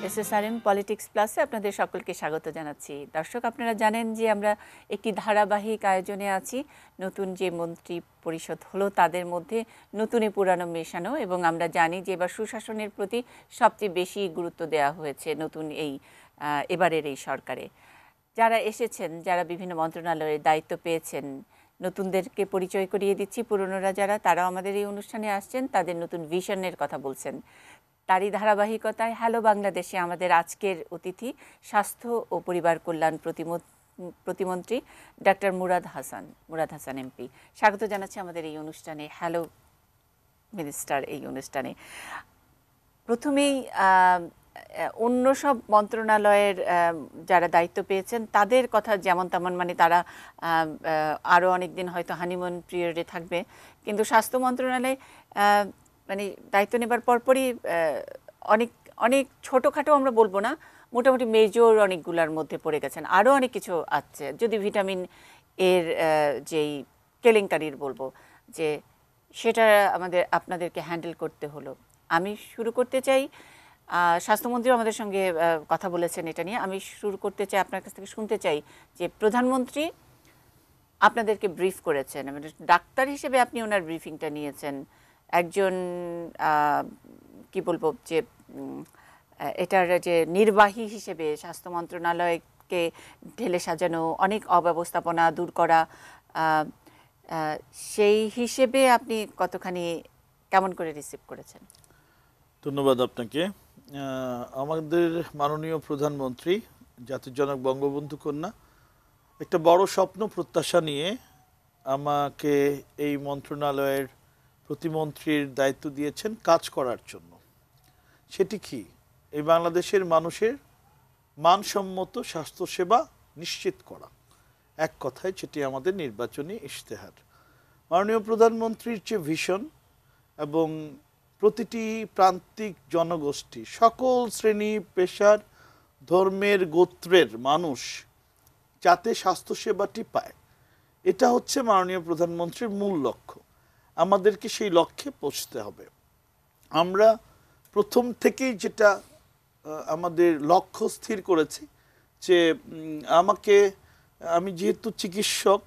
SSRM politics প্লাসে আপনাদের সকলকে স্বাগত জানাচ্ছি। দর্শক, আপনারা জানেন যে আমরা একটি ধারাবাহিক আয়োজনে আছি। নতুন যে মন্ত্রী পরিষদ হলো তাদের মধ্যে নতুনে পুরানো মেশানো, এবং আমরা জানি যে এবার সুশাসনের প্রতি সবচেয়ে বেশি গুরুত্ব দেওয়া হয়েছে নতুন এবারের এই সরকারে। যারা এসেছেন, যারা বিভিন্ন মন্ত্রণালয়ের দায়িত্ব পেয়েছেন, নতুনদেরকে পরিচয় করিয়ে দিচ্ছি। পুরনোরা যারা, তারাও আমাদের এই অনুষ্ঠানে আসছেন, তাদের নতুন ভিশনের কথা বলছেন। তারই ধারাবাহিকতায় হ্যালো বাংলাদেশে আমাদের আজকের অতিথি স্বাস্থ্য ও পরিবার কল্যাণ প্রতিমন্ত্রী ডাক্তার মুরাদ হাসান এমপি। স্বাগত জানাচ্ছি আমাদের এই অনুষ্ঠানে, হ্যালো মিনিস্টার এই অনুষ্ঠানে। প্রথমেই অন্য সব মন্ত্রণালয়ের যারা দায়িত্ব পেয়েছেন তাদের কথা যেমন তেমন, মানে তারা আরও অনেক দিন হয়তো হানিমুন পিরিয়ডে থাকবে, কিন্তু স্বাস্থ্য মন্ত্রণালয় মানে দায়িত্ব নেবার পরপরই অনেক অনেক ছোটোখাটো আমরা বলবো না, মোটামুটি মেজর অনেকগুলোর মধ্যে পড়ে গেছেন। আরও অনেক কিছু আছে, যদি ভিটামিন এর যেই কেলেঙ্কারির বলবো যে সেটা আপনাদেরকে হ্যান্ডেল করতে হলো। আমি শুরু করতে চাই, স্বাস্থ্যমন্ত্রীও আমাদের সঙ্গে কথা বলেছেন এটা নিয়ে। আমি শুরু করতে চাই, আপনার কাছ থেকে শুনতে চাই যে প্রধানমন্ত্রী আপনাদেরকে ব্রিফ করেছেন, মানে ডাক্তার হিসেবে আপনি ওনার ব্রিফিংটা নিয়েছেন। একজন কি বলবো যে এটার যে নির্বাহী হিসেবে স্বাস্থ্য মন্ত্রণালয়কে ঢেলে সাজানো, অনেক অব্যবস্থাপনা দূর করা, সেই হিসেবে আপনি কতখানি কেমন করে রিসিভ করেছেন? ধন্যবাদ আপনাকে। আমাদের মাননীয় প্রধানমন্ত্রী জাতির জনক বঙ্গবন্ধু কন্যা একটা বড় স্বপ্ন প্রত্যাশা নিয়ে আমাকে এই মন্ত্রণালয়ের প্রতিমন্ত্রীর দায়িত্ব দিয়েছেন কাজ করার জন্য। সেটি কি? এই বাংলাদেশের মানুষের মানসম্মত স্বাস্থ্যসেবা নিশ্চিত করা। এক কথায় সেটি আমাদের নির্বাচনী ইশতেহার। মাননীয় প্রধানমন্ত্রীর যে ভিশন, এবং প্রতিটি প্রান্তিক জনগোষ্ঠী, সকল শ্রেণী পেশার, ধর্মের, গোত্রের মানুষ যাতে স্বাস্থ্যসেবাটি পায়, এটা হচ্ছে মাননীয় প্রধানমন্ত্রীর মূল লক্ষ্য। আমাদেরকে সেই লক্ষ্যে পৌঁছতে হবে। আমরা প্রথম থেকেই যেটা আমাদের লক্ষ্য স্থির করেছি যে আমি যেহেতু চিকিৎসক,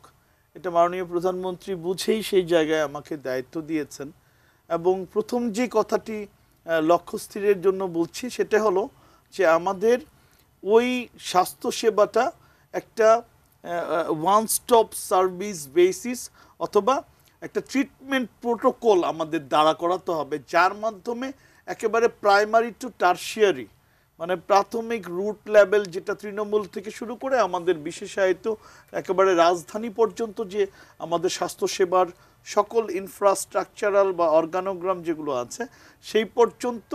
এটা মাননীয় প্রধানমন্ত্রী বুঝেই সেই জায়গায় আমাকে দায়িত্ব দিয়েছেন। এবং প্রথম যে কথাটি লক্ষ্য স্থিরের জন্য বলছি সেটা হলো যে আমাদের ওই স্বাস্থ্যসেবাটা একটা ওয়ান স্টপ সার্ভিস বেসিস অথবা একটা ট্রিটমেন্ট প্রোটোকল আমাদের দাঁড়া করাতে হবে, যার মাধ্যমে একেবারে প্রাইমারি টু টার্সিয়ারি, মানে প্রাথমিক রুট লেভেল, যেটা তৃণমূল থেকে শুরু করে আমাদের বিশেষায়িত একেবারে রাজধানী পর্যন্ত যে আমাদের স্বাস্থ্যসেবার সকল ইনফ্রাস্ট্রাকচারাল বা অর্গানোগ্রাম যেগুলো আছে, সেই পর্যন্ত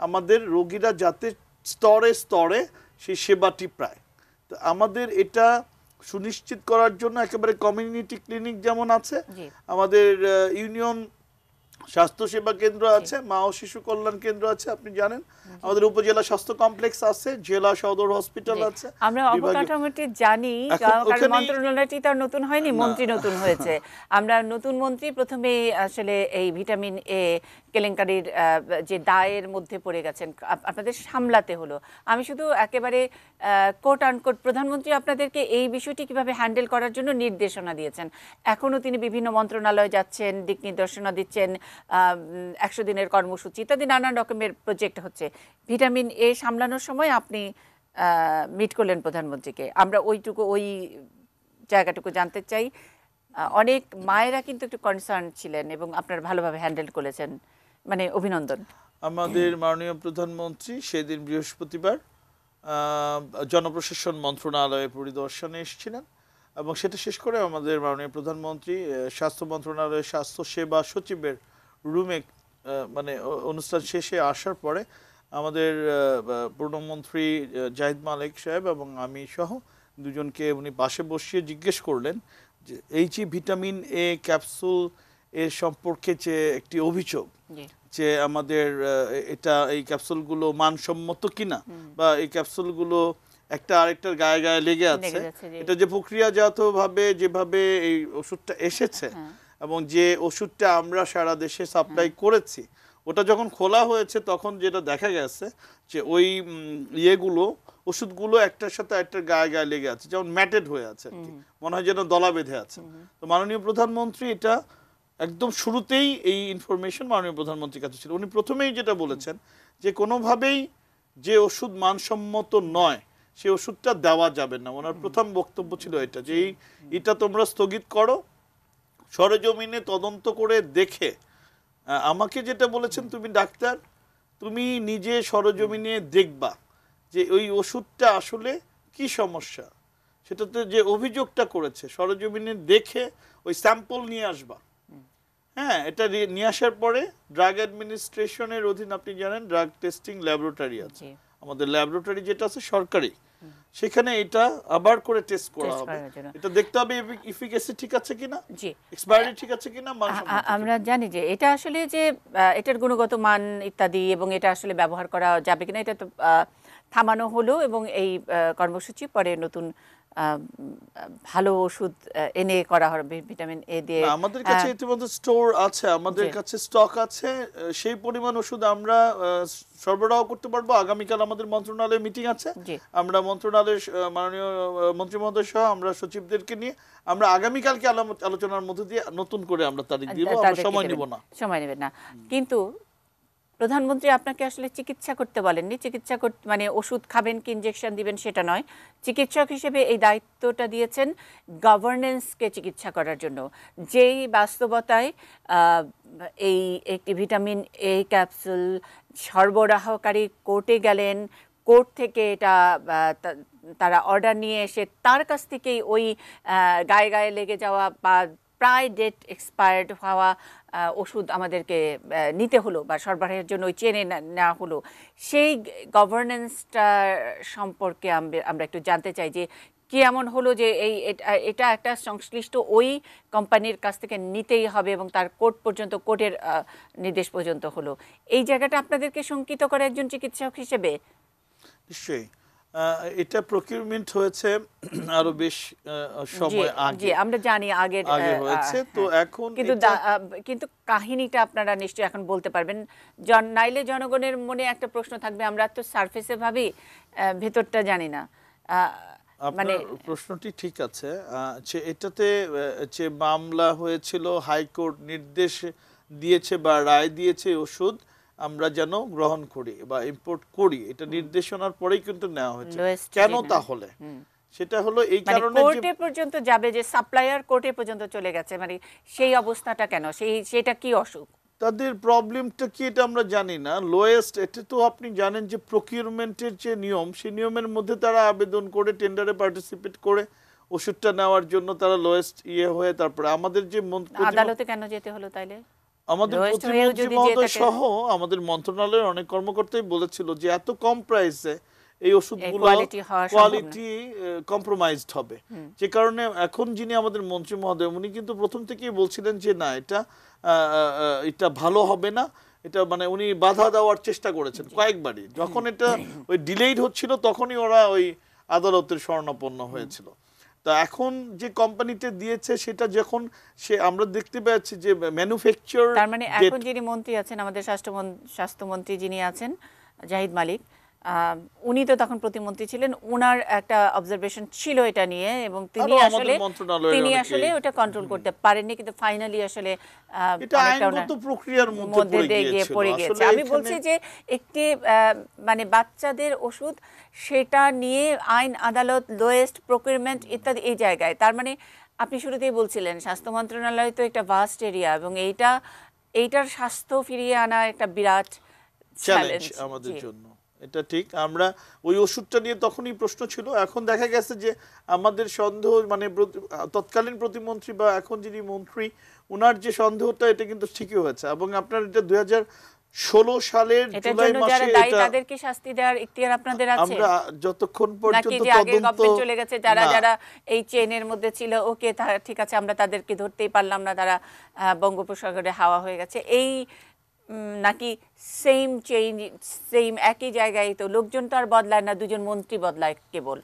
আমাদের রোগীরা যাতে স্তরে স্তরে সেই সেবাটি পায়। তো আমাদের এটা সুনিশ্চিত করার জন্য একেবারে কমিউনিটি ক্লিনিক যেমন আছে, আমাদের ইউনিয়ন স্বাস্থ্যসেবা কেন্দ্র আছে, মা ও শিশু কল্যাণ কেন্দ্র আছে, আপনি জানেন, আমাদের উপজেলা স্বাস্থ্য কমপ্লেক্স আছে, জেলা সদর হসপিটাল আছে। আমরা অবকাঠামোটি জানি, কারণ মন্ত্রণালয়টি তার নতুন হয়নি, মন্ত্রী নতুন হয়েছে। আমরা নতুন মন্ত্রী প্রথমে আসলে এই ভিটামিন এ কেলেঙ্কারির যে দায়ের মধ্যে পড়ে গেছেন, আপনাদের সামলাতে হলো। আমি শুধু একেবারে কোট আনকোট প্রধানমন্ত্রী আপনাদেরকে এই বিষয়টি কিভাবে হ্যান্ডেল করার জন্য নির্দেশনা দিয়েছেন। এখনও তিনি বিভিন্ন মন্ত্রণালয়ে যাচ্ছেন, দিক নির্দেশনা দিচ্ছেন, 100 দিনের কর্মসূচি ইত্যাদি নানান রকমের প্রজেক্ট হচ্ছে। ভিটামিন এ সামলানোর সময় আপনি মিট করলেন প্রধানমন্ত্রীকে, আমরা ওই জায়গাটুকু জানতে চাই। অনেক মায়েরা কিন্তু একটু কনসার্ন ছিলেন এবং আপনারা ভালোভাবে হ্যান্ডেল করেছেন, মানে অভিনন্দন। আমাদের মাননীয় প্রধানমন্ত্রী সেদিন বৃহস্পতিবার জনপ্রশাসন মন্ত্রণালয়ে পরিদর্শনে এসেছিলেন, এবং সেটা শেষ করে আমাদের মাননীয় প্রধানমন্ত্রী স্বাস্থ্য মন্ত্রণালয়ের স্বাস্থ্য সেবা সচিবের রুমে, মানে অনুষ্ঠান শেষে আসার পরে আমাদের প্রধানমন্ত্রী জাহিদ মালিক সাহেব এবং আমি সহ দুজনকে উনি পাশে বসিয়ে জিজ্ঞেস করলেন যে এই যে ভিটামিন এ ক্যাপসুল এর সম্পর্কে যে একটি অভিযোগ, যে আমাদের এই ক্যাপসুলগুলো মানসম্মত কিনা, বা এই ক্যাপসুলগুলো একটা আরেকটার গায়ে গায়ে লেগে আছে, এটা যে প্রক্রিয়াজাতভাবে যেভাবে এই ওষুধটা এসেছে এবং যে ওষুধটা আমরা সারা দেশে সাপ্লাই করেছি, ওটা যখন খোলা হয়েছে তখন যেটা দেখা গেছে যে ওই ইয়েগুলো ওষুধগুলো একটার সাথে একটার গায়ে গায়ে লেগে আছে, যেমন ম্যাটেড হয়ে আছে আর কি, মনে হয় যেন দলা বেঁধে আছে। তো মাননীয় প্রধানমন্ত্রী এটা একদম শুরুতেই এই ইনফরমেশন মাননীয় প্রধানমন্ত্রীর কাছে ছিল। উনি প্রথমেই যেটা বলেছেন যে কোনোভাবেই যে ওষুধ মানসম্মত নয় সে ওষুধটা দেওয়া যাবে না। ওনার প্রথম বক্তব্য ছিল এটা, যে এটা তোমরা স্থগিত করো, সরেজমিনে তদন্ত করে দেখে। আমাকে যেটা বলেছেন, তুমি ডাক্তার, তুমি নিজে সরেজমিনে দেখবা যে ওই ওষুধটা আসলে কি সমস্যা, সেটাতে যে অভিযোগটা করেছে সরেজমিনে দেখে ওই স্যাম্পল নিয়ে আসবা। হ্যাঁ, এটা নিয়ে আসার পরে ড্রাগ অ্যাডমিনিস্ট্রেশনের অধীন আপনি জানেন ড্রাগ টেস্টিং ল্যাবরেটরি আছে, আমাদের ল্যাবরেটরি যেটা আছে সরকারি, সেখানে এটা আবার করে টেস্ট করা হবে। এটা দেখতে হবে এফিকাসি ঠিক আছে কিনা, এক্সপায়ারি ঠিক আছে কিনা। আমরা জানি যে এটা আসলে যে এটার গুণগত মান ইত্যাদি এবং এটা আসলে ব্যবহার করা যাবে কিনা এটা তো থামানো হলো, এবং এই কর্মসূচি পরে নতুন ভালো ওষুধ এনে করা হবে ভিটামিন এ দিয়ে। আমাদের কাছে ইতিমধ্যে স্টোর আছে, আমাদের কাছে স্টক আছে, সেই পরিমাণ ওষুধ আমরা সরবরাহ করতে পারবো। আগামীকাল আমাদের মন্ত্রণালয়ে মিটিং আছে, আমরা মন্ত্রণালয়ের মাননীয় মন্ত্রী মহোদয় সহ আমরা সচিবদেরকে নিয়ে আমরা আগামীকালকে আলোচনার মধ্যে দিয়ে নতুন করে আমরা তারিখ দিব। আমরা সময় নেব না, সময় নেবেন না। কিন্তু প্রধানমন্ত্রী আপনাকে আসলে চিকিৎসা করতে বলেননি, চিকিৎসা করতে মানে ওষুধ খাবেন কি ইনজেকশন দিবেন সেটা নয়, চিকিৎসক হিসেবে এই দায়িত্বটা দিয়েছেন গভর্নেন্সকে চিকিৎসা করার জন্য। যেই বাস্তবতায় এই একটি ভিটামিন এ ক্যাপসুল সরবরাহকারী কোর্টে গেলেন, কোর্ট থেকে এটা তারা অর্ডার নিয়ে এসে তার কাছ থেকেই ওই গায়ে গায়ে লেগে যাওয়া বা প্রায় ডেট এক্সপায়ার্ড হওয়া ওষুধ আমাদেরকে নিতে হলো বা সরবরাহের জন্য ওই চেনে নেওয়া হলো। সেই গভর্নেন্সটা সম্পর্কে আমরা একটু জানতে চাই যে কি এমন হলো যে এটা একটা সংশ্লিষ্ট ওই কোম্পানির কাছ থেকে নিতেই হবে এবং তার কোর্ট পর্যন্ত, কোর্টের নির্দেশ পর্যন্ত হলো। এই জায়গাটা আপনাদেরকে শঙ্কিত করে একজন চিকিৎসক হিসেবে? নিশ্চয়ই এটা প্রকিউরমেন্ট হয়েছে আরো বেশ সময় আগে, আমরা জানি আগে হয়েছে। তো এখন কিন্তু কাহিনীটা আপনারা নিশ্চয়ই এখন বলতে পারবেন, নাইলে জনগণের মনে একটা প্রশ্ন থাকবে, আমরা তো সারফেসে ভাবি, ভেতরটা জানি না। মানে প্রশ্নটি ঠিক আছে। এটাতে যে মামলা হয়েছিল, হাইকোর্ট নির্দেশ দিয়েছে বা রায় দিয়েছে ওষুধ আমরা যেন গ্রহণ করি বা ইম্পোর্ট করি, এটা নির্দেশনার পরেই কিন্তু নেওয়া হয়েছে। কেন তাহলে? সেটা হলো এই কারণে যে কোর্টে পর্যন্ত যাবে, যে সাপ্লায়ার কোর্টে পর্যন্ত চলে গেছে, মানে সেই অবস্থাটা কেন? সেটা কি অসুখ? তাদের প্রবলেমটা কি এটা আমরা জানি না। লোয়েস্ট, এটা তো আপনি জানেন যে প্রকিউরমেন্টের যে নিয়ম, সেই নিয়মের মধ্যে তারা আবেদন করে টেন্ডারে পার্টিসিপেট করে ওষুধটা নেওয়ার জন্য তারা লোয়েস্ট হয়ে তারপরে আমাদের যে আদালতে কেন যেতে হলো তাইলে? আমাদের প্রতিমন্ত্রী মহোদয় সহ আমাদের মন্ত্রণালয়ের অনেক কর্মকর্তাই বলেছিল যে এত কম প্রাইসে এই ওষুধগুলো কোয়ালিটি কম্প্রোমাইজড হবে, যে কারণে এখন যিনি আমাদের মন্ত্রী মহোদয় উনি কিন্তু প্রথম থেকেই বলছিলেন যে না, এটা ভালো হবে না, এটা মানে উনি বাধা দেওয়ার চেষ্টা করেছেন কয়েকবারই। যখন এটা ওই ডিলেইড হচ্ছিল তখনই ওরা ওই আদালতের শরণাপন্ন হয়েছিল। তা এখন যে কোম্পানিতে দিয়েছে সেটা যখন আমরা দেখতে পাচ্ছি যে ম্যানুফ্যাকচার, তার মানে এখন যিনি মন্ত্রী আছেন, আমাদের স্বাস্থ্যমন্ত্রী যিনি আছেন জাহিদ মালিক, উনি তো তখন প্রতিমন্ত্রী ছিলেন, ওনার একটা অবজারভেশন ছিল এটা নিয়ে এবং তিনি আসলে ওটা কন্ট্রোল করতে পারেননি, কিন্তু ফাইনালি আসলে এটা আইনগত প্রক্রিয়ার মধ্যে পড়ে গিয়েছে। আমি বলছি যে একটি মানে বাচ্চাদের ওষুধ, সেটা নিয়ে আইন, আদালত, লোয়েস্ট, প্রকিউরমেন্ট ইত্যাদি এই জায়গায়, তার মানে আপনি শুরুতেই বলছিলেন স্বাস্থ্য মন্ত্রণালয় তো একটা ভাস্ট এরিয়া এবং এইটার স্বাস্থ্য ফিরিয়ে আনা একটা বিরাট চ্যালেঞ্জ আমাদের জন্য। এটা ঠিক, আমরা ওই ওষুধটা নিয়ে তখনই প্রশ্ন ছিল। এখন দেখা গেছে যে আমাদের সন্দেহ, মানে তৎকালীন প্রতিমন্ত্রী বা এখন যিনি মন্ত্রী, ওনার যে সন্দেহটা এটা কিন্তু ঠিকই হয়েছে। এবং আপনার এটা 2016 সালের জুলাই মাসে তাদের কি শাস্তি দেওয়ার ইখতিয়ার আপনাদের আছে? আমরা যতক্ষণ পর্যন্ত তদন্ত চলে গেছে, যারা এই চেইনের মধ্যে ছিল, ওকে ঠিক আছে, আমরা তাদেরকে ধরতেই পারলাম না, তারা বঙ্গোপসাগরে হাওয়া হয়ে গেছে, এই নাকি সেম চেইন, সেম একই জায়গায় তো লোকজন তো আর বদলায় না, দুজন মন্ত্রী বদলায় কেবল?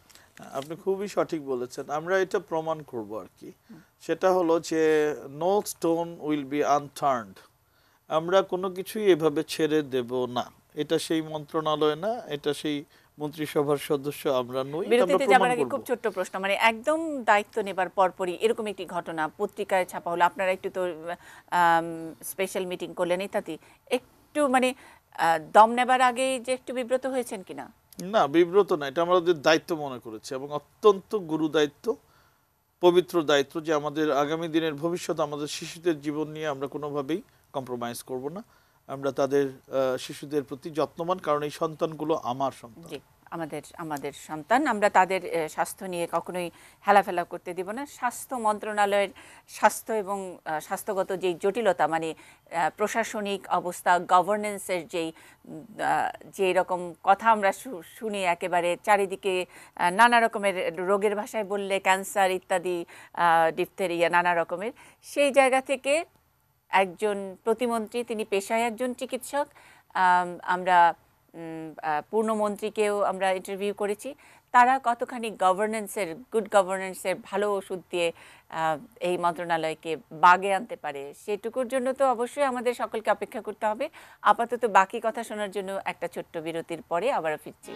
আপনি খুবই সঠিক বলেছেন, আমরা এটা প্রমাণ করব আর কি। সেটা হলো যে no stone will be unturned, আমরা কোনো কিছুই এভাবে ছেড়ে দেব না। এটা সেই মন্ত্রণালয় না, এটা সেই মন্ত্রিসভার সদস্য আমরা নই, এটা আমরা বিরতিতে প্রমাণ যাবার আগে করব। খুব ছোট্ট প্রশ্ন, মানে একদম দায়িত্ব নেবার পরপরই এরকম একটি ঘটনা পত্রিকায় ছাপা হলো, আপনারা একটু তো স্পেশাল মিটিং করলেন ইত্যাদি, একটু মানে দম নেবার আগেই যে একটু বিব্রত হয়েছেন কিনা? না, বিব্রত না, এটা আমাদের দায়িত্ব মনে করেছি এবং অত্যন্ত গুরু দায়িত্ব, পবিত্র দায়িত্ব যে আমাদের আগামী দিনের ভবিষ্যৎ, আমাদের শিশুদের জীবন নিয়ে আমরা কোনোভাবেই কম্প্রোমাইজ করব না। আমরা তাদের শিশুদের প্রতি যত্নবান, কারণ এই সন্তানগুলো আমার সন্তান। জি, আমাদের আমাদের সন্তান, আমরা তাদের স্বাস্থ্য নিয়ে কখনোই হেলাফেলা করতে দিব না। স্বাস্থ্য মন্ত্রণালয়ের স্বাস্থ্য এবং স্বাস্থ্যগত যেই জটিলতা, মানে প্রশাসনিক অবস্থা, গভর্নেন্সের যেই রকম কথা আমরা শুনি একেবারে চারিদিকে, নানা রকমের রোগের ভাষায় বললে ক্যান্সার ইত্যাদি, ডিপথেরিয়া, নানা রকমের, সেই জায়গা থেকে একজন প্রতিমন্ত্রী, তিনি পেশায় একজন চিকিৎসক, আমরা পূর্ণমন্ত্রীকেও আমরা ইন্টারভিউ করেছি, তারা কতখানি গভর্নেন্সের, গুড গভর্নেন্সের ভালো ওষুধ দিয়ে এই মন্ত্রণালয়কে বাগে আনতে পারে, সেটুকুর জন্য তো অবশ্যই আমাদের সকলকে অপেক্ষা করতে হবে। আপাতত বাকি কথা শোনার জন্য একটা ছোট্ট বিরতির পরে আবারও ফিরছি।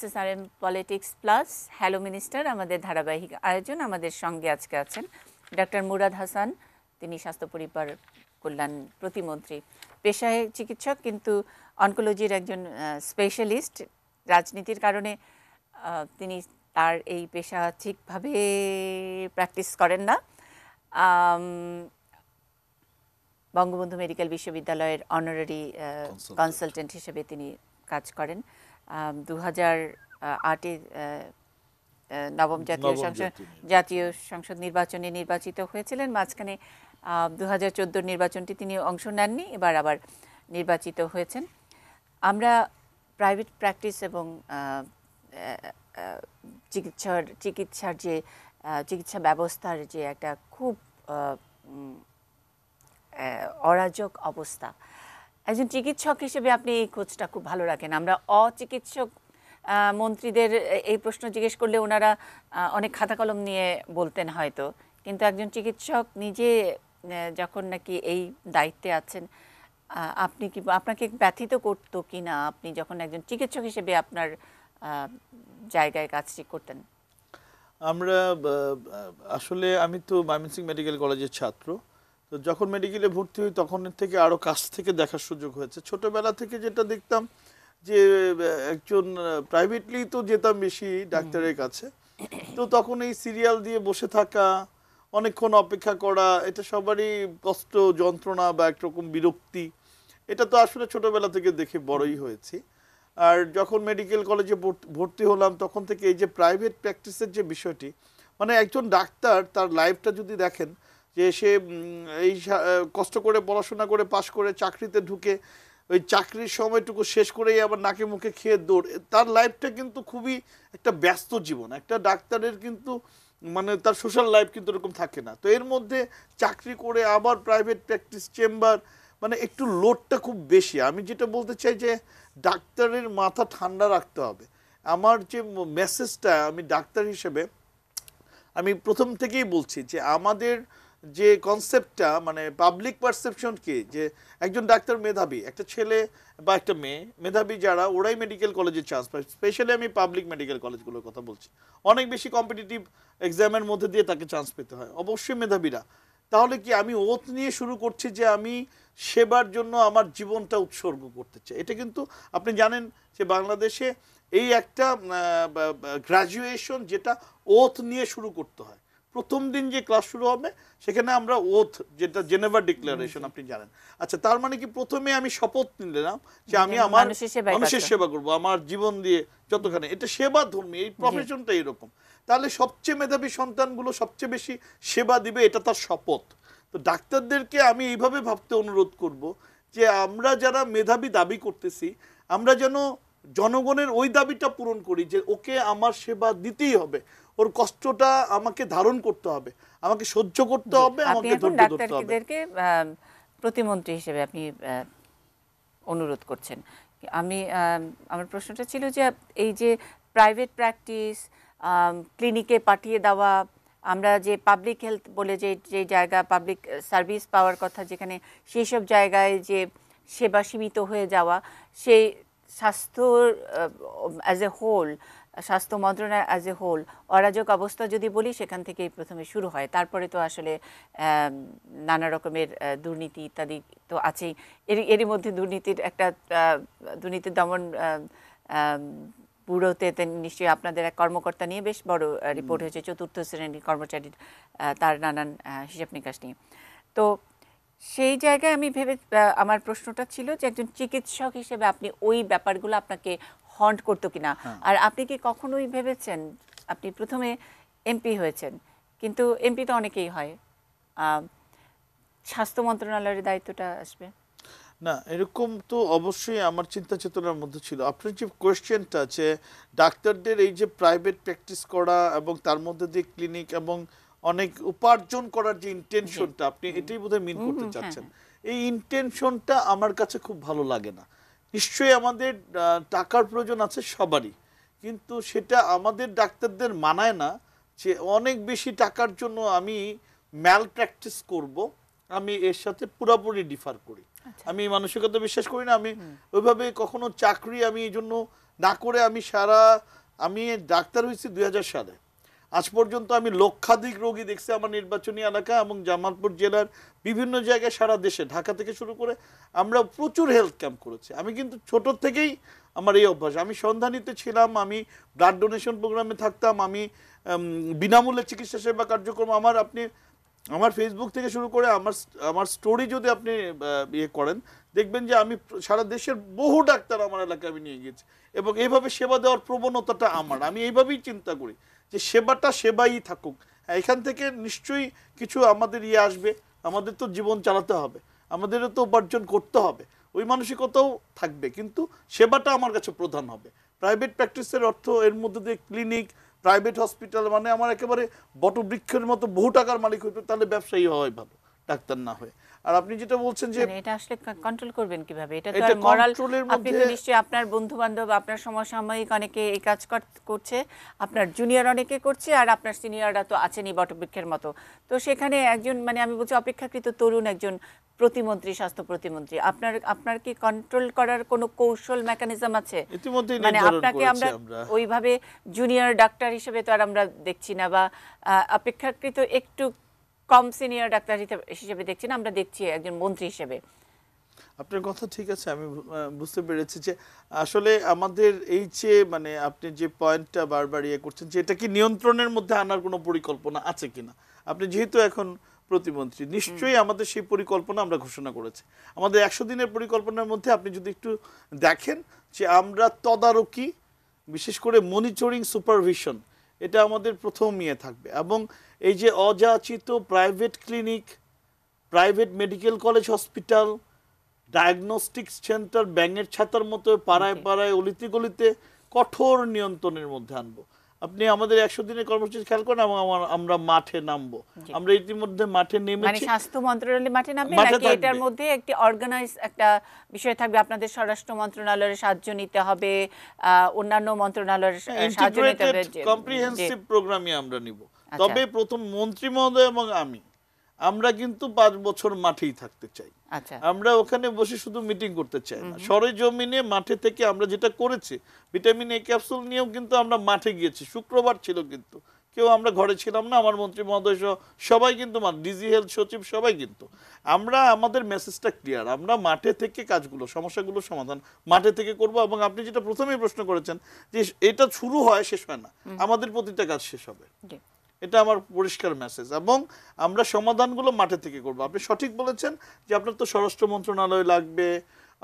SSRM politics plus hello minister আমাদের ধারাবাহিক আয়োজন। আমাদের সঙ্গে আজকে আছেন ডক্টর মুরাদ হাসান, তিনি স্বাস্থ্য পরিবার কল্যাণ প্রতিমন্ত্রী, পেশায় চিকিৎসক কিন্তু অনকোলজির একজন স্পেশালিস্ট। রাজনীতির কারণে তিনি তার এই পেশা ঠিকভাবে প্র্যাকটিস করেন না। বঙ্গবন্ধু মেডিকেল বিশ্ববিদ্যালয়ের অনারারি কনসালটেন্ট হিসেবে তিনি কাজ করেন। 2008-এ নবম জাতীয় সংসদ নির্বাচনে নির্বাচিত হয়েছিলেন। মাঝখানে 2014 নির্বাচনটি তিনি অংশ নেননি, এবার আবার নির্বাচিত হয়েছেন। আমরা প্রাইভেট প্র্যাকটিস এবং চিকিৎসার যে চিকিৎসা ব্যবস্থার যে একটা খুব অরাজক অবস্থা, একজন চিকিৎসক হিসেবে আপনি এই খোঁজটা খুব ভালো রাখেন। আমরা অচিকিৎসক মন্ত্রীদের এই প্রশ্ন জিজ্ঞেস করলে ওনারা অনেক খাতা কলম নিয়ে বলতেন হয়তো, কিন্তু একজন চিকিৎসক নিজে যখন নাকি এই দায়িত্বে আছেন, আপনি কি, আপনাকে ব্যথিত করতো কি না আপনি যখন একজন চিকিৎসক হিসেবে আপনার জায়গায় কাজটি করতেন? আমরা আসলে আমি তো ময়মনসিংহ মেডিকেল কলেজের ছাত্র, তো যখন মেডিকেলে ভর্তি হই তখন থেকে আরও কাছ থেকে দেখার সুযোগ হয়েছে। ছোটোবেলা থেকে যেটা দেখতাম যে একজন প্রাইভেটলি তো যেতাম বেশি ডাক্তারের কাছে, তো তখন এই সিরিয়াল দিয়ে বসে থাকা, অনেকক্ষণ অপেক্ষা করা, এটা সবারই কষ্ট, যন্ত্রণা বা একরকম বিরক্তি, এটা তো আসলে ছোটোবেলা থেকে দেখে বড়ই হয়েছি। আর যখন মেডিকেল কলেজে ভর্তি হলাম তখন থেকে এই যে প্রাইভেট প্র্যাকটিসের যে বিষয়টি, মানে একজন ডাক্তার তার লাইফটা যদি দেখেন যে সে এই কষ্ট করে পড়াশোনা করে পাশ করে চাকরিতে ঢুকে ওই চাকরির সময়টুকু শেষ করেই আবার নাকে মুখে খেয়ে দৌড়, তার লাইফটা কিন্তু খুবই একটা ব্যস্ত জীবন। একটা ডাক্তারের কিন্তু মানে তার সোশ্যাল লাইফ কিন্তু এরকম থাকে না। তো এর মধ্যে চাকরি করে আবার প্রাইভেট প্র্যাকটিস, চেম্বার, মানে একটু লোডটা খুব বেশি। আমি যেটা বলতে চাই যে ডাক্তারের মাথা ঠান্ডা রাখতে হবে। আমার যে মেসেজটা আমি ডাক্তার হিসেবে আমি প্রথম থেকেই বলছি যে আমাদের যে কনসেপ্টটা, মানে পাবলিক পারসেপশন কি, যে একজন ডাক্তার মেধাবী, একটা ছেলে বা একটা মেয়ে মেধাবী যারা, ওরাই মেডিকেল কলেজে চান্স পায়। স্পেশালি আমি পাবলিক মেডিকেল কলেজগুলোর কথা বলছি, অনেক বেশি কম্পিটিটিভ এক্সামের মধ্যে দিয়ে তাকে চান্স পেতে হয়, অবশ্যই মেধাবীরা। তাহলে কি আমি ওত নিয়ে শুরু করছি যে আমি সেবার জন্য আমার জীবনটা উৎসর্গ করতে চাই? এটা কিন্তু আপনি জানেন যে বাংলাদেশে এই একটা গ্র্যাজুয়েশন যেটা ওত নিয়ে শুরু করতে হয়, প্রথম দিন যে ক্লাস শুরু হবে সেখানে আমরা ওথ, যেটা জেনেভা ডিক্লারেশন আপনি জানেন। আচ্ছা, তার মানে কি প্রথমে আমি শপথ নিলাম যে আমি আমার মানুষের সেবা করব আমার জীবন দিয়ে যতখানি, এটা সেবা ধর্মী, এই প্রফেশনটা এরকম। তাহলে সবচেয়ে মেধাবী সন্তানগুলো সবচেয়ে বেশি সেবা দিবে, এটা তার শপথ। তো ডাক্তারদেরকে আমি এইভাবে ভাবতে অনুরোধ করব যে আমরা যারা মেধাবী দাবি করতেছি, আমরা যেন জনগণের ওই দাবিটা পূরণ করি যে ওকে আমার সেবা দিতেই হবে, ওর কষ্টটা আমাকে ধারণ করতে হবে, আমাকে সহ্য করতে হবে, আমাকে ধৈর্য ধরতে হবে। ডাক্তারদেরকে প্রতিমন্ত্রী হিসেবে আপনি অনুরোধ করছেন। আমি আমার প্রশ্নটা ছিল যে এই যে প্রাইভেট প্র্যাকটিস, ক্লিনিকে পাঠিয়ে দেওয়া, আমরা যে পাবলিক হেলথ বলে যে জায়গা পাবলিক সার্ভিস পাওয়ার কথা, যেখানে সেই সব জায়গায় যে সেবা সীমিত হয়ে যাওয়া, সেই স্বাস্থ্য অ্যাজ এ হোল, স্বাস্থ্য মন্ত্রণালয় অ্যাজ এ হোল অরাজক অবস্থা যদি বলি, সেখান থেকেই প্রথমে শুরু হয়। তারপরে তো আসলে নানা রকমের দুর্নীতি ইত্যাদি তো আছেই। এরই মধ্যে দুর্নীতির একটা দুর্নীতি দমন ব্যুরোতে নিশ্চয়ই আপনাদের এক কর্মকর্তা নিয়ে বেশ বড় রিপোর্ট হয়েছে, চতুর্থ শ্রেণীর কর্মচারীর তার নানান হিসাব নিকাশ নিয়ে। তো সেই জায়গায় আমি আমার প্রশ্নটা ছিল যে একজন চিকিৎসক হিসেবে আপনি ওই ব্যাপারগুলো আপনাকে হন্ট করতো কিনা, আর আপনি কি কখনোই ভেবেছেন, আপনি প্রথমে এমপি হয়েছেন, কিন্তু এমপি তো অনেকেই হয়, স্বাস্থ্য মন্ত্রণালয়ের দায়িত্বটা আসবে না? এরকম তো অবশ্যই আমার চিন্তা চেতনার মধ্যে ছিল। আপনার যে কোয়েশ্চেনটা যে ডাক্তারদের এই যে প্রাইভেট প্র্যাকটিস করা এবং তার মধ্যে দিয়ে ক্লিনিক এবং অনেক উপার্জন করার যে ইন্টেনশনটা, আপনি এটাই বোধহয় মিন করতে চাচ্ছেন। এই ইন্টেনশনটা আমার কাছে খুব ভালো লাগে না। নিশ্চয়ই আমাদের টাকার প্রয়োজন আছে সবারই, কিন্তু সেটা আমাদের ডাক্তারদের মানায় না যে অনেক বেশি টাকার জন্য আমি ম্যাল প্র্যাকটিস করব। আমি এর সাথে পুরোপুরি ডিফার করি। আমি মানসিকতা বিশ্বাস করি না। আমি ওইভাবে কখনো চাকরি আমি এই জন্য না করে আমি ডাক্তার হয়েছি 2000 সালে। আজ পর্যন্ত আমি লক্ষাধিক রোগী দেখছি আমার নির্বাচনী এলাকা এবং জামালপুর জেলার বিভিন্ন জায়গায়, সারা দেশে, ঢাকা থেকে শুরু করে আমরা প্রচুর হেলথ ক্যাম্প করেছি। আমি কিন্তু ছোট থেকেই আমার এই অভ্যাস। আমি সন্ধানীতে ছিলাম, আমি ব্লাড ডোনেশন প্রোগ্রামে থাকতাম, আমি বিনামূল্যে চিকিৎসা সেবা কার্যক্রম, আমার ফেসবুক থেকে শুরু করে আমার স্টোরি যদি আপনি ইয়ে করেন, দেখবেন যে আমি সারা দেশের বহু ডাক্তার আমার এলাকায় আমি নিয়ে গেছি, এবং এইভাবে সেবা দেওয়ার প্রবণতাটা আমি এইভাবেই চিন্তা করি যে সেবাটা সেবাই থাকুক। এখান থেকে নিশ্চয়ই কিছু আমাদের আসবে, আমাদের তো জীবন চালাতে হবে, আমাদেরও তো উপার্জন করতে হবে, ওই মানসিকতাও থাকবে, কিন্তু সেবাটা আমার কাছে প্রধান হবে। প্রাইভেট প্র্যাকটিসের অর্থ এর মধ্যে দিয়ে ক্লিনিক, প্রাইভেট হসপিটাল, মানে আমার একেবারে বটবৃক্ষের মতো বহু টাকার মালিক হইতো, তাহলে ব্যবসায়ী হওয়াই ভালো, ডাক্তার না হয়ে। আর আপনি যেটা বলছেন যে এটা আসলে কন্ট্রোল করবেন কিভাবে, এটা তো মোরাল, আপনি তো নিশ্চয়ই আপনার বন্ধু বান্ধব, আপনার সমসাময়িক অনেকে এই কাজ করছে, আপনার জুনিয়র অনেকে করছে, আর আপনার সিনিয়ররা তো আছেনই বটবৃক্ষের মতো। তো সেখানে একজন, মানে আমি বলছি অপেক্ষাকৃত তরুণ একজন প্রতিমন্ত্রী, স্বাস্থ্য প্রতিমন্ত্রী, আপনার কি কন্ট্রোল করার কোনো কৌশল মেকানিজম আছে? মানে আপনাকে আমরা ওইভাবে জুনিয়র ডাক্তার হিসেবে তো আর আমরা দেখছি না, বা অপেক্ষাকৃত একটু কম সিনিয়র ডাক্তার হিসেবে দেখছি না, আমরা দেখছি একজন মন্ত্রী হিসেবে। আপনার কথা ঠিক আছে, আমি বুঝতে পেরেছি যে আসলে আমাদের এই যে, মানে আপনি যে পয়েন্টটা বারবার করছেন যে এটা কি নিয়ন্ত্রণের মধ্যে আনার কোনো পরিকল্পনা আছে কিনা। আপনি যেহেতু এখন প্রতিমন্ত্রী, নিশ্চয়ই আমাদের সেই পরিকল্পনা আমরা ঘোষণা করেছি। আমাদের 100 দিনের পরিকল্পনার মধ্যে আপনি যদি একটু দেখেন যে আমরা তদারকি, বিশেষ করে মনিটরিং, সুপারভিশন, এটা আমাদের প্রথম থাকবে। এবং এই যে অযাচিত private clinic, private medical college, hospital, diagnostics centre, ব্যাঙের ছাতার মতো পাড়ায় পাড়ায়, অলিতে গলিতে কঠোর নিয়ন্ত্রণের মধ্যে আনবো। আপনি আমাদের 100 দিনের কর্মসূচি খেয়াল করেন, এবং আমরা মাঠে নামবো। আমরা ইতিমধ্যে মাঠে নেমেছি। মানে স্বাস্থ্য মন্ত্রণালয় মাঠে নামবে নাকি এটার মধ্যে একটি অর্গানাইজ একটা বিষয় থাকবে? আপনাদের স্বরাষ্ট্র মন্ত্রণালয়ের সাহায্য নিতে হবে, অন্যান্য মন্ত্রণালয়ের সাহায্য নিতে হবে, কম্প্রিহেনসিভ প্রোগ্রামে আমরা নিব। তবে প্রথম মন্ত্রী মহোদয় এবং আমরা কিন্তু 5 বছর মাঠেই থাকতে চাই। আমরা ওখানে বসে শুধু মিটিং করতে চাই না, সরেজমিনে মাঠে থেকে আমরা যেটা করেছি, ভিটামিন এ ক্যাপসুল নিয়েও কিন্তু আমরা মাঠে গিয়েছি। শুক্রবার ছিল, কিন্তু কেউ আমরা ঘরে ছিলাম না, আমার মন্ত্রী মহোদয় সবাই কিন্তু, ডিজি হেলথ সচিব সবাই, কিন্তু আমাদের মেসেজটা ক্লিয়ার, আমরা মাঠে থেকে কাজগুলো, সমস্যাগুলো সমাধান মাঠে থেকে করব। এবং আপনি যেটা প্রথমেই প্রশ্ন করেছেন যে এটা শুরু হয় শেষ হয় না, আমাদের প্রতিটা কাজ শেষ হবে। এটা আমার পরিষ্কার মেসেজ। এবং আমরা সমাধানগুলো মাঠে থেকে করব। আপনি সঠিক বলেছেন যে আপনার তো স্বরাষ্ট্র মন্ত্রণালয় লাগবে,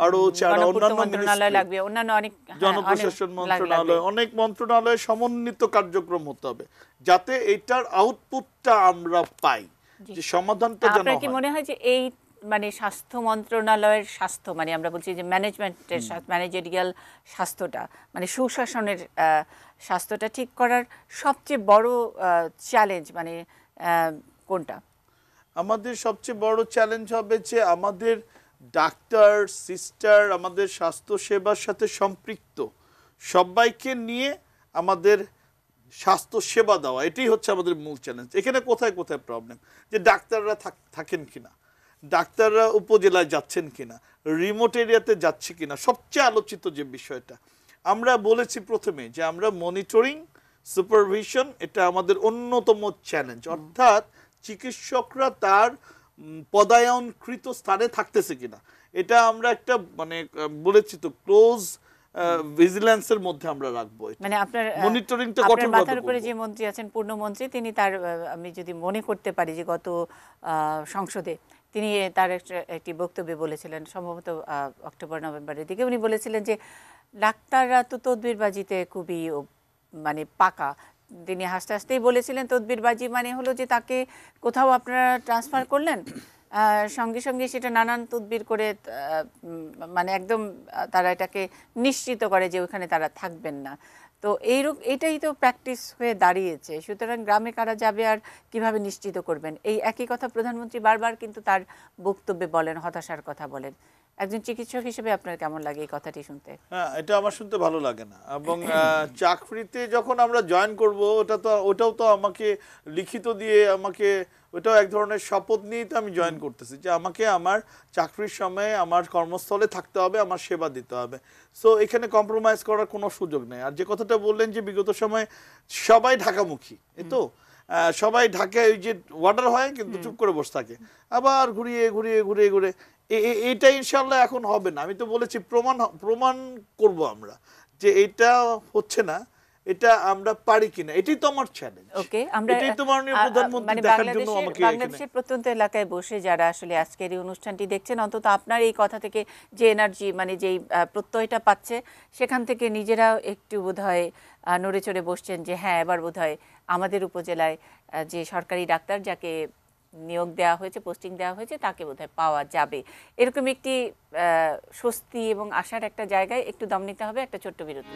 আরো গণপূর্ত অন্যান্য মন্ত্রণালয় লাগবে, অন্যান্য অনেক জনপ্রশাসন মন্ত্রণালয়, অনেক মন্ত্রণালয় সমন্বিত কার্যক্রম হতে হবে যাতে এটার আউটপুটটা আমরা পাই, যে সমাধানটা যেন আপনার কি হয়। মনে হয় যে এই মানে স্বাস্থ্য মন্ত্রণালয়ের স্বাস্থ্য মানে আমরা বলছি যে ম্যানেজমেন্টের ম্যানেজেরিয়াল স্বাস্থ্যটা মানে সুশাসনের স্বাস্থ্যটা ঠিক করার সবচেয়ে বড় চ্যালেঞ্জ মানে কোনটা? আমাদের সবচেয়ে বড় চ্যালেঞ্জ হবে যে আমাদের ডাক্তার, সিস্টার, আমাদের স্বাস্থ্য সেবার সাথে সম্পৃক্ত সবাইকে নিয়ে আমাদের স্বাস্থ্য সেবা দেওয়া, এটাই হচ্ছে আমাদের মূল চ্যালেঞ্জ। এখানে কোথায় কোথায় প্রবলেম, যে ডাক্তাররা থাকেন কিনা, ডাক্তাররা উপজেলায় যাচ্ছেন কিনা, রিমোট এরিয়াতে যাচ্ছে কিনা, সবচেয়ে আলোচিত যে বিষয়টা আমরা বলেছি প্রথমে যে আমরা মনিটরিং, সুপারভিশন, এটা আমাদের অন্যতম চ্যালেঞ্জ। অর্থাৎ চিকিৎসকরা তার পদায়নকৃত স্থানে থাকতেছে কিনা, এটা আমরা একটা মানে বলেছি তো ক্লোজ ভিজিল্যান্সের মধ্যে আমরা রাখবো। মানে আপনার মনিটরিংটা আপনার কঠোরভাবে মাথার উপরে করব। যে মন্ত্রী আছেন পূর্ণমন্ত্রী, তিনি তার আমি যদি মনে করতে পারি যে গত সংসদে তিনি তার একটি বক্তব্যে বলেছিলেন, সম্ভবত অক্টোবর নভেম্বরের দিকে, উনি বলেছিলেন যে ডাক্তাররা তো তদবিরবাজিতে খুবই মানে পাকা। তিনি হাসতে হাসতেই বলেছিলেন তদবিরবাজি মানে হলো যে তাকে কোথাও আপনারা ট্রান্সফার করলেন, সঙ্গে সঙ্গে সেটা নানান তদবির করে মানে একদম তারা এটাকে নিশ্চিত করে যে ওখানে তারা থাকবেন না। তো এটাই তো প্র্যাকটিস হয়ে দাঁড়িয়েছে। সুতরাং গ্রামে কারা যাবে আর কিভাবে নিশ্চিত করবেন, এই একই কথা প্রধানমন্ত্রী বারবার কিন্তু তার বক্তব্যে বলেন, হতাশার কথা বলেন। একজন চিকিৎসক হিসেবে আপনার কেমন লাগে এই কথাটি শুনতে? হ্যাঁ, এটা আমার শুনতে ভালো লাগে না। এবং চাকরিতে যখন আমরা জয়েন করব ওটাও তো আমাকে লিখিত দিয়ে আমাকে ওটাও এক ধরনের শপথ নিয়েই তো আমি জয়েন করতেছি যে আমাকে আমার চাকরির সময়ে আমার কর্মস্থলে থাকতে হবে, আমার সেবা দিতে হবে। সো এখানে কম্প্রোমাইজ করার কোনো সুযোগ নেই। আর যে কথাটা বললেন যে বিগত সময়ে সবাই ঢাকামুখী, এই তো সবাই ঢাকায় ওই যে ওয়ার্ডার হয় কিন্তু চুপ করে বসে থাকে, আবার ঘুরিয়ে ঘুরিয়ে ঘুরিয়ে ঘুরে এইটা ইনশাল্লাহ এখন হবে না। আমি তো বলেছি প্রমাণ করব আমরা যে এটা হচ্ছে না, এটা আমরা পারি কিনা, এটাই তো আমার চ্যালেঞ্জ। ওকে, আমরা এটাই তো মাননীয় প্রধানমন্ত্রী মানে দেখার জন্য আমাকে বাংলাদেশের প্রত্যন্ত এলাকায় বসে যারা আসলে আজকের এই অনুষ্ঠানটি দেখছেন, অন্তত আপনার এই কথা থেকে যে এনার্জি মানে যেই প্রত্যয়টা পাচ্ছে, সেখান থেকে নিজেরাও একটু বোধহয় নড়ে চড়ে বসছেন যে হ্যাঁ, এবার বোধহয় আমাদের উপজেলায় যে সরকারি ডাক্তার যাকে নিয়োগ দেওয়া হয়েছে, পোস্টিং দেওয়া হয়েছে, তাকে বোধহয় পাওয়া যাবে। এরকম একটি স্বস্তি এবং আশার একটা জায়গায় একটু দম নিতে হবে, একটা ছোট্ট বিরতি।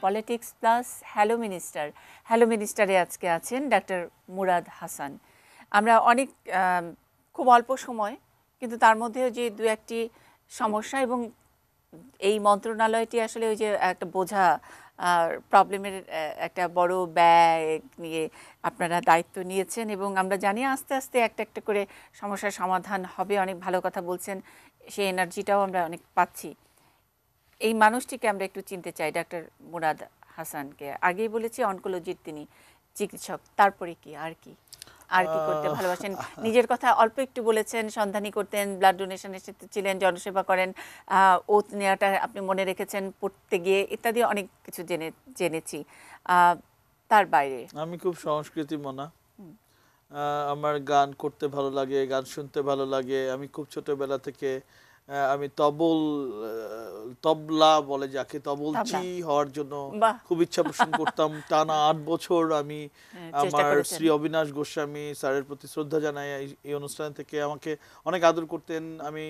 Politics plus hello minister, hello মিনিস্টারে আজকে আছেন ডাক্তার মুরাদ হাসান। আমরা অনেক খুব অল্প সময়, কিন্তু তার মধ্যেও যে দু একটি সমস্যা এবং এই মন্ত্রণালয়টি আসলে ওই যে একটা বোঝা প্রবলেমের একটা বড় ব্যাগ নিয়ে আপনারা দায়িত্ব নিয়েছেন এবং আমরা জানি আস্তে আস্তে একটা একটা করে সমস্যার সমাধান হবে। অনেক ভালো কথা বলছেন, সেই এনার্জিটাও আমরা অনেক পাচ্ছি। এই মানুষটিকে আমরা একটু চিনতে চাই, ডাক্তার মুরাদ হাসানকে। আগেই বলেছি অনকোলজির তিনি চিকিৎসক, তারপরে কি আর কি করতে ভালোবাসেন? নিজের কথা অল্প একটু বলেছেন, সন্ধানী করতেন, ব্লাড ডোনেশনের সাথে ছিলেন, জনসেবা করেন, ওত নেওয়াটা আপনি মনে রেখেছেন পড়তে গিয়ে, ইত্যাদি অনেক কিছু জেনেছি। তার বাইরে আমি খুব সংস্কৃতি মনা, আমার গান করতে ভালো লাগে, গান শুনতে ভালো লাগে। আমি খুব ছোটবেলা থেকে আমি তবলা বলে যাকে, তবলচি হওয়ার জন্য খুব ইচ্ছা পোষণ করতাম। টানা 8 বছর আমি আমার শ্রী অবিনাশ গোস্বামী স্যারের প্রতি শ্রদ্ধা জানাই, এই অনুষ্ঠান থেকে আমাকে অনেক আদর করতেন। আমি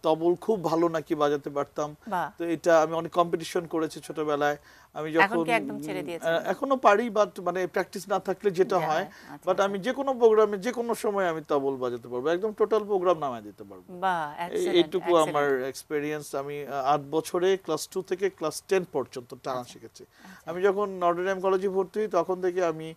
তবল খুব ভালো নাকি বাজাতে পারতাম। বাহ, তো এটা আমি অনেক কম্পিটিশন করেছি ছোটবেলায়। আমি এখন যখন কি একদম ছেড়ে দিয়েছেন? এখনো পারি, বাট মানে প্র্যাকটিস না থাকলে যেটা যা হয়, হয়, আচ্ছা বাট আচ্ছা। আমি যে কোনো প্রোগ্রামে যে কোনো সময় আমি তবল বাজাতে পারবো, একদম টোটাল প্রোগ্রাম নামায় দিতে পারবো। বাহ, এক্সেলেন্ট এইটুকু আমার এক্সেলেন্ট। এক্সপেরিয়েন্স। আমি 8 বছরে ক্লাস 2 থেকে ক্লাস 10 পর্যন্ত টানা আচ্ছা শিখেছি। আচ্ছা। আমি যখন নটরডেম কলেজে ভর্তি হই তখন থেকে আমি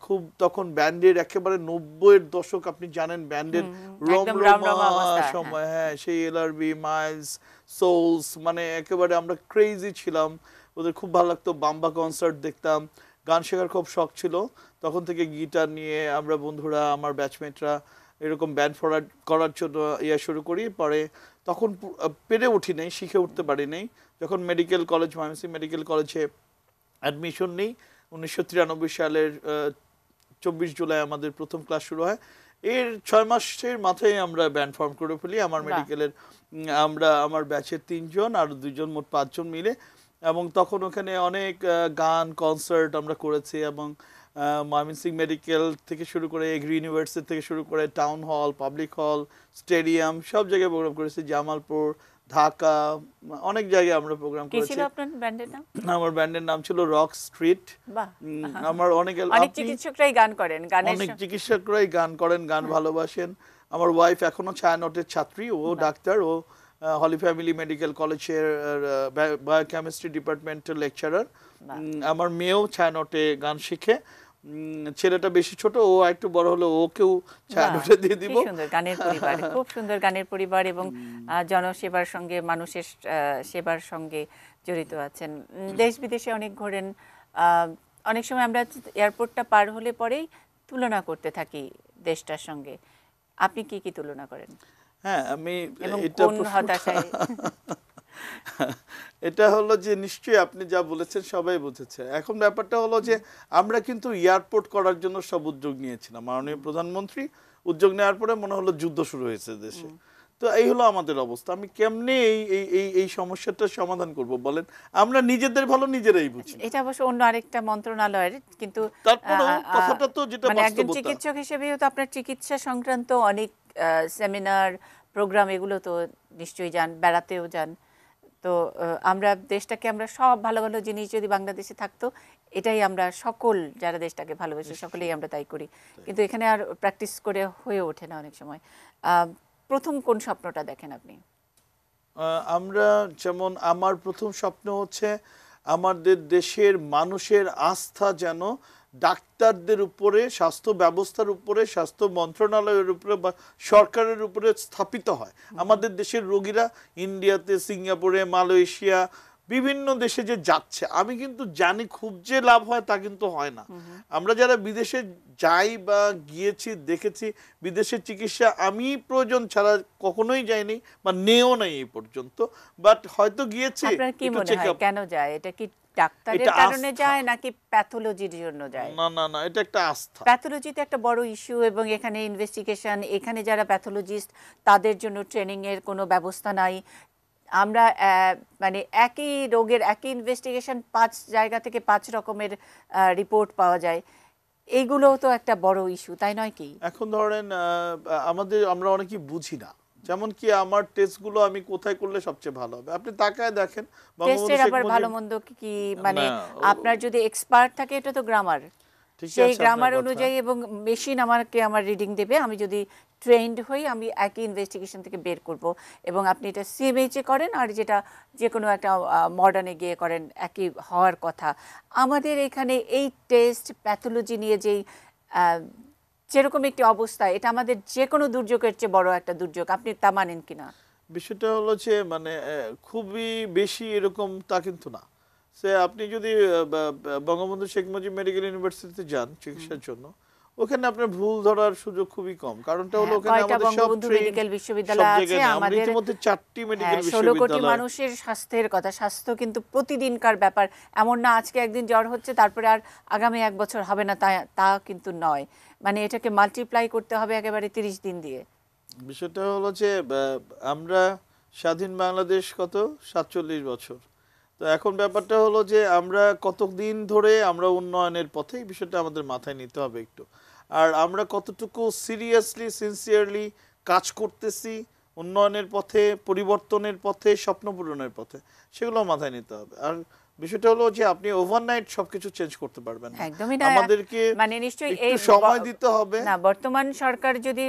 খুব তখন ব্যান্ডের একেবারে 90-এর দশক, আপনি জানেন ব্যান্ডের একদম রমরমা রমরমা অবস্থা, হ্যাঁ। সময়, হ্যাঁ, সেই এলআরবি, মাইলস, সোলস, মানে একেবারে আমরা ক্রেজি ছিলাম। ওদের খুব ভালো লাগতো, বাম্বা কনসার্ট দেখতাম। গান শেখার খুব শখ ছিল। তখন থেকে গিটার নিয়ে আমরা বন্ধুরা, আমার ব্যাচমেটরা এরকম ব্যান্ড করার জন্য শুরু করি। পরে তখন পেরে উঠি নাই, শিখে উঠতে পারি নাই। যখন মেডিকেল কলেজ, ময়মনসিংহ মেডিকেল কলেজে অ্যাডমিশন নিই 1993 সালের 24 জুলাই আমাদের প্রথম ক্লাস শুরু হয়। এর 6 মাসের মাথায় আমরা ব্যান্ড ফর্ম করে ফেলি। আমার বাহ, মেডিকেলের আমরা আমার ব্যাচের 3 জন আর 2 জন, মোট 5 জন মিলে। এবং তখন ওখানে অনেক গান কনসার্ট আমরা করেছি। এবং ময়মনসিংহ মেডিকেল থেকে শুরু করে এগ্রি ইউনিভার্সিটি থেকে শুরু করে টাউন হল, পাবলিক হল, স্টেডিয়াম, সব জায়গায় প্রোগ্রাম করেছি। জামালপুর, ঢাকা, অনেক জায়গায় আমরা প্রোগ্রাম কি ছিল করেছি। আপনার ব্যান্ডের নাম? আমার ব্যান্ডের নাম ছিল রক স্ট্রিট। বাহ, আমার অনেক অনেক আপনি চিকিৎসকরাই গান করেন, গানের অনেক চিকিৎসকরাই গান করেন, গান ভালোবাসেন। আমার ওয়াইফ এখনো ছায়ানটের ছাত্রী, ও বাহ, ডাক্তার, ও হলি ফ্যামিলি মেডিকেল কলেজের বায়োকেমিস্ট্রি ডিপার্টমেন্টের লেকচারার। বাহ। আমার মেয়েও ছায়ানটে গান শিখে। ছেলেটা বেশি ছোট, ও একটু বড় হলে ওকেও বাহ, ছায়ানটে দিয়ে কি দিব। সুন্দর গানের পরিবার, খুব সুন্দর গানের পরিবার, এবং জনসেবার সঙ্গে, মানুষের সেবার সঙ্গে জড়িত আছেন। দেশ বিদেশে অনেক ঘোরেন। অনেক সময় আমরা এয়ারপোর্টটা পার হলে পরেই তুলনা করতে থাকি দেশটার সঙ্গে। আপনি কি কি তুলনা করেন হ্যাঁ, আমি এবং এটা কোন হতাশায়? এটা হলো যে নিশ্চয়ই আপনি যা বলেছেন সবাই বুঝেছে। এখন ব্যাপারটা হলো যে আমরা কিন্তু এয়ারপোর্ট করার জন্য সব উদ্যোগ নিয়েছিলাম। মাননীয় প্রধানমন্ত্রী উদ্যোগ নেওয়ার পরে মনে হলো যুদ্ধ শুরু হয়েছে দেশে। তো এই হলো আমাদের অবস্থা। আমি কেমনে এই এই এই এই সমস্যাটার সমাধান করব বলেন? আমরা নিজেদের ভালো নিজেরাই বুঝি। এটা অবশ্য অন্য আরেকটা মন্ত্রণালয়ের, কিন্তু তারপরেও কথাটা তো যেটা মানে একজন বাস্তবতা। চিকিৎসক হিসেবেও তো আপনার চিকিৎসা সংক্রান্ত অনেক সেমিনার, প্রোগ্রাম, এগুলো তো নিশ্চয়ই যান, বেড়াতেও যান। তো আমরা দেশটাকে, আমরা সব ভালো ভালো জিনিস যদি বাংলাদেশে থাকতো, এটাই আমরা সকল যারা দেশটাকে ভালোবাসি সকলেই আমরা তাই করি। কিন্তু এখানে আর প্র্যাকটিস করে হয়ে ওঠে না অনেক সময়। প্রথম কোন স্বপ্নটা দেখেন আপনি? আমরা যেমন, আমার প্রথম স্বপ্ন হচ্ছে আমাদের দেশের মানুষের আস্থা যেন ডাক্তারদের উপরে, স্বাস্থ্য ব্যবস্থার উপরে, স্বাস্থ্য মন্ত্রণালয়ের উপরে বা সরকারের উপরে স্থাপিত হয়। আমাদের দেশের রোগীরা ইন্ডিয়াতে, সিঙ্গাপুরে, মালয়েশিয়া, বিভিন্ন দেশে যে যাচ্ছে, আমি কিন্তু জানি খুব যে লাভ হয় তা কিন্তু হয় না। আমরা যারা বিদেশে যাই বা গিয়েছি, দেখেছি বিদেশের চিকিৎসা আমি প্রয়োজন ছাড়া কখনোই যাইনি বা নেও নাই এই পর্যন্ত। বাট হয়তো গিয়েছি, আপনার কি একটু মনে চেক হয় আপ। কেন যায়? এটা কি ডাক্তারের এটা কারণে আস্থা। যায় নাকি প্যাথোলজির জন্য যায়? না না না, এটা একটা আস্থা। প্যাথোলজি তো একটা বড় ইস্যু, এবং এখানে ইনভেস্টিগেশন, এখানে যারা প্যাথোলজিস্ট তাদের জন্য ট্রেনিংয়ের কোনো ব্যবস্থা নাই। আমরা মানে একই রোগের একই ইনভেস্টিগেশন 5 জায়গা থেকে 5 রকমের রিপোর্ট পাওয়া যায়। এইগুলোও তো একটা বড় ইস্যু, তাই নয় কি? এখন ধরেন আমরা অনেকেই বুঝি না। যেমন কি আমার টেস্টগুলো আমি কোথায় করলে সবচেয়ে ভালো হবে, আপনি তাকায় দেখেন বঙ্গবন্ধু টেস্টের শেখ আবার ভালো মুজিব। মন্দ কি, মানে না, আপনার যদি এক্সপার্ট থাকে, এটা তো গ্রামার, ঠিক সেই আছে আপনার গ্রামার কথা। অনুযায়ী, এবং মেশিন আমাকে আমার রিডিং দেবে। আমি যদি ট্রেন্ড হই, আমি একই ইনভেস্টিগেশন থেকে বের করব। এবং আপনি এটা সিএমএইচে করেন আর যেটা যে কোনো একটা মডার্নে গিয়ে করেন, একই হওয়ার কথা। আমাদের এখানে এই টেস্ট প্যাথোলজি নিয়ে যেই যেরকম একটি অবস্থা, এটা আমাদের যে কোনো দুর্যোগের চেয়ে বড় একটা দুর্যোগ। আপনি তা মানেন কিনা? বিষয়টা হলো যে মানে খুবই বেশি এরকম তা কিন্তু না। সে আপনি যদি বঙ্গবন্ধু শেখ মুজিব মেডিকেল ইউনিভার্সিটিতে যান চিকিৎসার জন্য, ওখানে আপনার ভুল ধরার সুযোগ খুবই কম। কারণটা হলো ওখানে কয়টা আমাদের সব বঙ্গবন্ধু ট্রেন, মেডিকেল সব বিশ্ববিদ্যালয় আছে জায়গায় নেই। আমরা আমাদের? ইতিমধ্যে 4টি মেডিকেল 16 কোটি বিশ্ববিদ্যালয়। মানুষের স্বাস্থ্যের কথা। স্বাস্থ্য কিন্তু প্রতিদিনকার ব্যাপার। এমন না আজকে একদিন জ্বর হচ্ছে তারপরে আর আগামী 1 বছর হবে না, তা কিন্তু নয়। মানে এটাকে মাল্টিপ্লাই করতে হবে একেবারে 30 দিন দিয়ে। বিষয়টা হলো যে আমরা স্বাধীন বাংলাদেশ কত 47 বছর। তো এখন ব্যাপারটা হলো যে আমরা কতদিন ধরে আমরা উন্নয়নের পথে, এই বিষয়টা আমাদের মাথায় নিতে হবে একটু। আর আমরা কতটুকু সিরিয়াসলি, সিনসিয়ারলি কাজ করতেছি উন্নয়নের পথে, পরিবর্তনের পথে, স্বপ্ন পূরণের পথে, সেগুলো মাথায় নিতে হবে। আর বিষয়টা হলো যে আপনি ওভারনাইট সবকিছু চেঞ্জ করতে পারবেন না, একদমই না। আমাদেরকে মানে নিশ্চয়ই একটু সময় দিতে হবে। না, বর্তমান সরকার যদি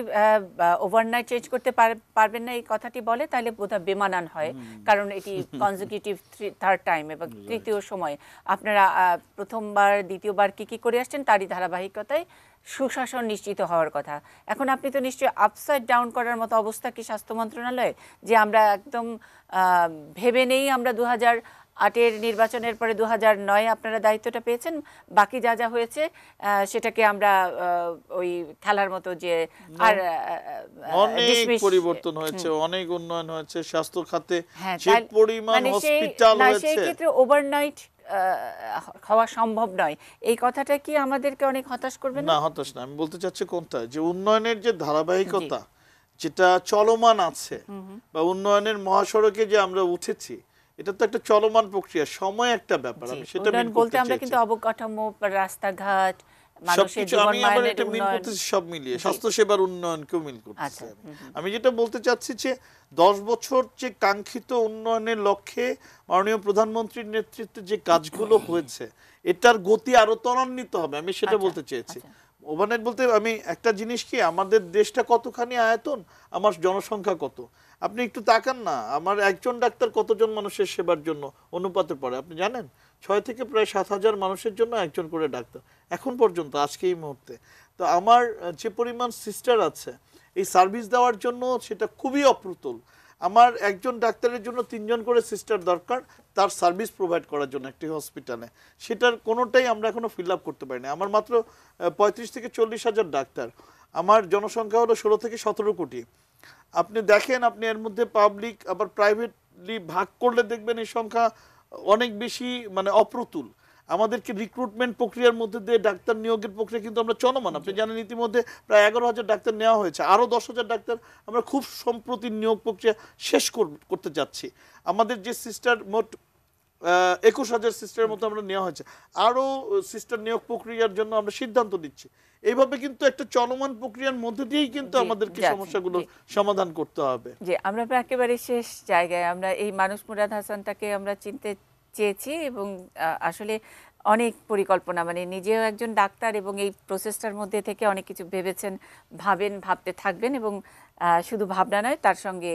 ওভারনাইট চেঞ্জ করতে পারবেন না এই কথাটি বলে, তাহলে বোধহয় বেমানান হয়। কারণ এটি কনজিকিউটিভ থার্ড টাইম এবং তৃতীয় সময় আপনারা প্রথমবার দ্বিতীয়বার কি করে আসছেন তারই ধারাবাহিকতায় সুশাসন নিশ্চিত হওয়ার কথা। এখন আপনি তো নিশ্চয়ই আপসাইড ডাউন করার মতো অবস্থা কি স্বাস্থ্য মন্ত্রণালয়ে, যে আমরা একদম ভেবে নেই আমরা 2008-এর নির্বাচনের পরে 2009 আপনারা দায়িত্বটা পেয়েছেন, বাকি যা যা হয়েছে সেটাকে আমরা ওই খেলার মতো যে আর অনেক পরিবর্তন হয়েছে, অনেক উন্নয়ন হয়েছে স্বাস্থ্য খাতে, যে পরিমাণ হসপিটাল হয়েছে, সেই ক্ষেত্রে ওভারনাইট হওয়া সম্ভব নয়। এই কথাটা কি আমাদেরকে অনেক হতাশ করবে না? না, হতাশ না। আমি বলতে চাচ্ছি কোনটা, যে উন্নয়নের যে ধারাবাহিকতা যেটা চলমান আছে, বা উন্নয়নের মহাসড়কে যে আমরা উঠেছি, এটা তো একটা চলমান প্রক্রিয়া, সময় একটা ব্যাপার। আমি সেটা বলতে আমরা কিন্তু অবকাঠামো, রাস্তাঘাট, মানুষের জীবনমানের উন্নয়ন, সব মিলিয়ে স্বাস্থ্যসেবার উন্নয়নকেও মিল করতেছি। আমি যেটা বলতে চাচ্ছি যে 10 বছর যে কাঙ্ক্ষিত উন্নয়নের লক্ষ্যে মাননীয় প্রধানমন্ত্রীর নেতৃত্বে যে কাজগুলো হয়েছে, এটার গতি আরো ত্বরান্বিত হবে, আমি সেটা বলতে চেয়েছি। ওভারনাইট বলতে আমি একটা জিনিস কি, আমাদের দেশটা কতখানি আয়তন, আমার জনসংখ্যা কত, আপনি একটু তাকান না, আমার একজন ডাক্তার কতজন মানুষের সেবার জন্য অনুপাতে পড়ে আপনি জানেন? 6 থেকে প্রায় 7,000 মানুষের জন্য একজন করে ডাক্তার এখন পর্যন্ত, আজকে এই মুহূর্তে। তো আমার যে পরিমাণ সিস্টার আছে এই সার্ভিস দেওয়ার জন্য, সেটা খুবই অপ্রতুল। আমার একজন ডাক্তারের জন্য 3 জন করে সিস্টার দরকার তার সার্ভিস প্রোভাইড করার জন্য একটি হসপিটালে, সেটার কোনোটাই আমরা এখনো ফিল আপ করতে পারিনি। আমার মাত্র 35 থেকে 40,000 ডাক্তার, আমার জনসংখ্যা হলো 16 থেকে 17 কোটি। আপনি দেখেন, আপনি এর মধ্যে পাবলিক আবার প্রাইভেটলি ভাগ করলে দেখবেন এই সংখ্যা অনেক বেশি, মানে অপ্রতুল। আমাদেরকে রিক্রুটমেন্ট প্রক্রিয়ার মধ্যে দিয়ে ডাক্তার নিয়োগের প্রক্রিয়া কিন্তু আমরা চলমান। আপনি জানেন ইতিমধ্যে প্রায় 11,000 ডাক্তার নেওয়া হয়েছে, আরও 10,000 ডাক্তার আমরা খুব সম্প্রতি নিয়োগ প্রক্রিয়া শেষ করতে যাচ্ছি। আমাদের যে সিস্টার মোট 21,000 সিস্টারের মতো আমরা নেওয়া হয়েছে, আরও সিস্টার নিয়োগ প্রক্রিয়ার জন্য আমরা সিদ্ধান্ত নিচ্ছি। এইভাবে কিন্তু একটা চলমান প্রক্রিয়ার মধ্যে দিয়েই কিন্তু আমাদেরকে সমস্যাগুলো সমাধান করতে হবে। যে আমরা একেবারে শেষ জায়গায়, আমরা এই মানুষ মুরাদ হাসানটাকে আমরা চিনতে চেয়েছি এবং আসলে অনেক পরিকল্পনা, মানে নিজেও একজন ডাক্তার এবং এই প্রসেসটার মধ্যে থেকে অনেক কিছু ভেবেছেন, ভাবতে থাকবেন এবং শুধু ভাবনা নয়, তার সঙ্গে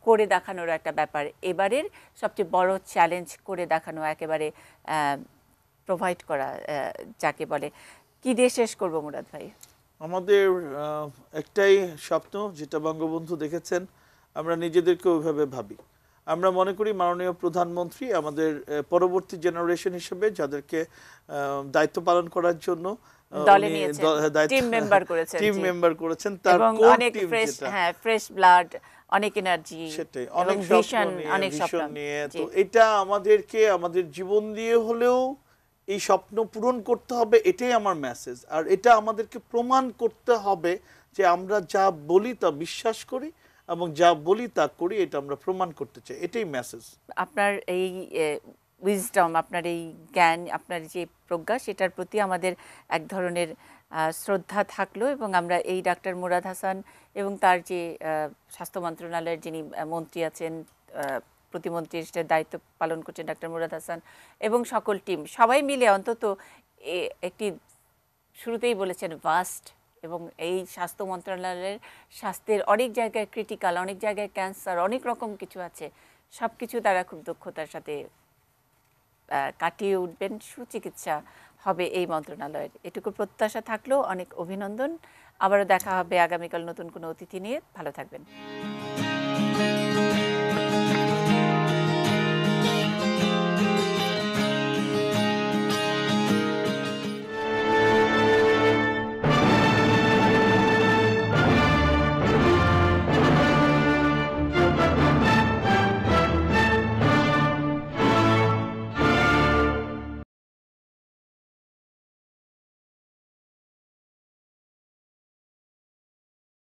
করে দেখানোর একটা ব্যাপার। এবারের সবচেয়ে বড় চ্যালেঞ্জ করে দেখানো, একেবারে প্রোভাইড করা যাকে বলে। কি দিয়ে শেষ করবো মুরাদ ভাই? আমাদের একটাই স্বপ্ন, যেটা বঙ্গবন্ধু দেখেছেন, আমরা নিজেদেরকে ওইভাবে ভাবি। আমরা মনে করি মাননীয় প্রধানমন্ত্রী আমাদের পরবর্তী জেনারেশন হিসেবে যাদেরকে দায়িত্ব পালন করার জন্য টিম মেম্বার করেছেন, তার অনেক ফ্রেশ ব্লাড, অনেক এনার্জি, সেটাই অনেক ভিশন নিয়ে। তো এটা আমাদেরকে আমাদের জীবন দিয়ে হলেও এই স্বপ্ন পূরণ করতে হবে, এটাই আমার মেসেজ। আর এটা আমাদেরকে প্রমাণ করতে হবে যে আমরা যা বলি তা বিশ্বাস করি এবং যা বলি তা করি, এটা আমরা প্রমাণ করতে চাই, এটাই মেসেজ। আপনার এই উইজডম, আপনার এই জ্ঞান, আপনার যে প্রজ্ঞা, সেটার প্রতি আমাদের এক ধরনের শ্রদ্ধা থাকলো এবং আমরা এই ডাক্তার মুরাদ হাসান এবং তার যে স্বাস্থ্য মন্ত্রণালয়ের যিনি মন্ত্রী আছেন, প্রতিমন্ত্রীর দায়িত্ব পালন করছেন ডাক্তার মুরাদ হাসান এবং সকল টিম, সবাই মিলে অন্তত একটি, শুরুতেই বলেছেন ভাস্ট, এবং এই স্বাস্থ্য মন্ত্রণালয়ের স্বাস্থ্যের অনেক জায়গায় ক্রিটিক্যাল, অনেক জায়গায় ক্যান্সার, অনেক রকম কিছু আছে, সব কিছু তারা খুব দক্ষতার সাথে কাটিয়ে উঠবেন, সুচিকিৎসা হবে এই মন্ত্রণালয়ের, এটুকু প্রত্যাশা থাকলেও অনেক অভিনন্দন। আবারও দেখা হবে আগামীকাল নতুন কোনো অতিথি নিয়ে। ভালো থাকবেন।